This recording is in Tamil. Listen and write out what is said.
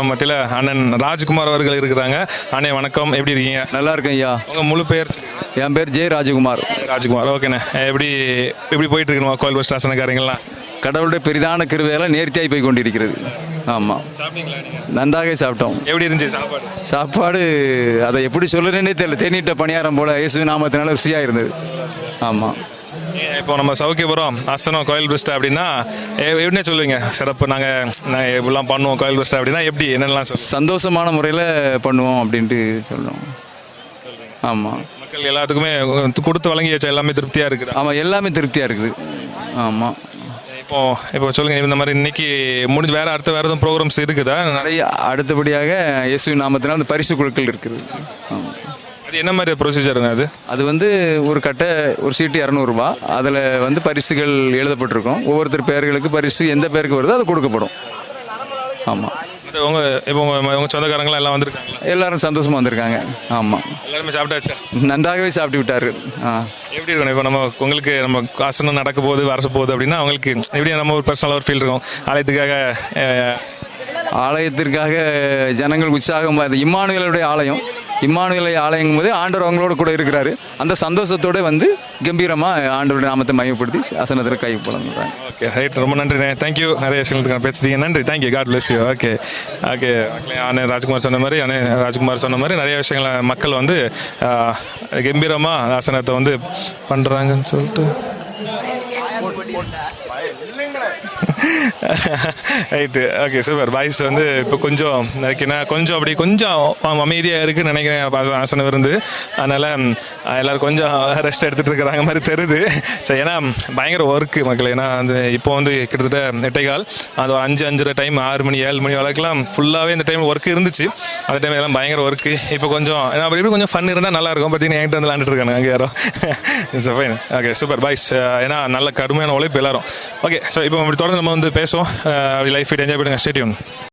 நம்ம மத்தியில் அண்ணன் ராஜ்குமார் அவர்கள் இருக்கிறாங்க. அண்ணே வணக்கம், எப்படி இருக்கீங்க? நல்லா இருக்கேன் ஐயா. உங்கள் முழு பெயர்? என் பேர் ஜெய் ராஜகுமார். ராஜ்குமார், ஓகேண்ணே. எப்படி போயிட்டு இருக்கணும் கோயில் பஸ் ஸ்டாஷன் காரியங்கள்லாம்? கடவுளுடைய பெரிதான கிருபையெல்லாம் நேர்த்தியாகி போய் கொண்டிருக்கிறது. ஆமாம், நன்றாக சாப்பிட்டோம். எப்படி இருந்துச்சு சாப்பாடு? சாப்பாடு அதை எப்படி சொல்லுறேன்னே தெரியல. தேநீட்ட பணியாரம் போல இயேசு நாமத்தினால ருசியாக இருந்தது. ஆமாம். இப்போ நம்ம சௌக்கியபுரம் அசனம் கோயில் பெஸ்ட் அப்படின்னா எப்படின்னே சொல்லுவீங்க சிறப்பு? நாங்கள் இப்படிலாம் பண்ணுவோம் கோயில் பெஸ்ட் அப்படின்னா எப்படி என்னெல்லாம் சந்தோஷமான முறையில் பண்ணுவோம் அப்படின்ட்டு சொல்லணும். ஆமாம், மக்கள் எல்லாத்துக்குமே கொடுத்து வழங்கியாச்சு, எல்லாமே திருப்தியாக இருக்குது. ஆமாம், எல்லாமே திருப்தியாக இருக்குது. ஆமாம். இப்போ சொல்லுங்கள், இந்த மாதிரி இன்னைக்கு முடிஞ்சு வேறு வேறு எதுவும் ப்ரோக்ராம்ஸ் இருக்குதா? நிறைய அடுத்தபடியாக இயேசு நாமத்தினால் அந்த பரிசு குழுக்கள் இருக்குது. ஆமாம். அது என்ன மாதிரி ப்ரொசீஜருங்க? அது வந்து ஒரு கட்டை ஒரு சீட்டு 200 ரூபா. அதில் வந்து பரிசுகள் எழுதப்பட்டிருக்கும். ஒவ்வொருத்தர் பேர்களுக்கு பரிசு எந்த பேருக்கு வருதோ அது கொடுக்கப்படும். ஆமாம். உங்கள் சொந்தக்காரங்களாம் எல்லாம் வந்திருக்காங்க? எல்லாரும் சந்தோஷமாக வந்திருக்காங்க. ஆமாம், எல்லாருமே சாப்பிட்டாச்சு? நன்றாகவே சாப்பிட்டு விட்டார்கள். எப்படி இருக்கணும் இப்போ நம்ம ஆசனம் நடக்க போகுது வர போகுது அப்படின்னா அவங்களுக்கு எப்படி நம்ம ஒரு பர்சனலாக ஒரு ஃபீல் இருக்கும்? ஆலயத்திற்காக ஜனங்கள் உற்சாகம். இம்மானுவேலுடைய ஆலயம், இம்மானுவேலை ஆலயங்கும் போது ஆண்டவர் அவங்களோட கூட இருக்கிறாரு. அந்த சந்தோஷத்தோடு வந்து கம்பீரமாக ஆண்டவருடைய நாமத்தை மையப்படுத்தி ஆசனத்தில் கை போடுறாங்க. Okay, right. ரொம்ப நன்றிண்ணே, தேங்க்யூ. நிறைய விஷயங்களுக்கு பேசுறீங்க, நன்றி, thank you, god bless you. Okay okay. அண்ணே ராஜ்குமார் சொன்ன மாதிரி நிறைய விஷயங்களை மக்கள் வந்து கம்பீரமாக ஆசனத்தை வந்து பண்ணுறாங்கன்னு சொல்லிட்டு ரைட்டு. Okay, super. பாய்ஸ் வந்து இப்போ கொஞ்சம் அமைதியாக இருக்குன்னு நினைக்கிறேன் ஆசனம் இருந்து. அதனால் எல்லோரும் கொஞ்சம் ரெஸ்ட் எடுத்துகிட்டு இருக்கிறாங்க மாதிரி தெரியுது. சரி, ஏன்னா பயங்கர ஒர்க்கு மக்கள். ஏன்னா அந்த இப்போ வந்து கிட்டத்தட்ட 8:15, அது 5:30 டைம் 6 மணி 7 மணி வரைக்கும் ஃபுல்லாகவே இந்த டைம் ஒர்க் இருந்துச்சு. அந்த டைம் எல்லாம் பயங்கர ஒர்க்கு. இப்போ கொஞ்சம் அப்படி கொஞ்சம் ஃபன் இருந்தால் நல்லாயிருக்கும். பார்த்தீங்கன்னா என்கிட்ட வந்து விளாண்டுட்டு இருக்காங்க அங்கே யாரும். ஃபைன். Okay, super boys. ஏன்னா நல்ல கடுமையான உழைப்பு எல்லாரும். ஓகே, ஸோ இப்போ அப்படி தொடர்ந்து நம்ம வந்து பேசுவோம். லைஃப் என்ஜாய் பண்ணுங்க. Stay tune.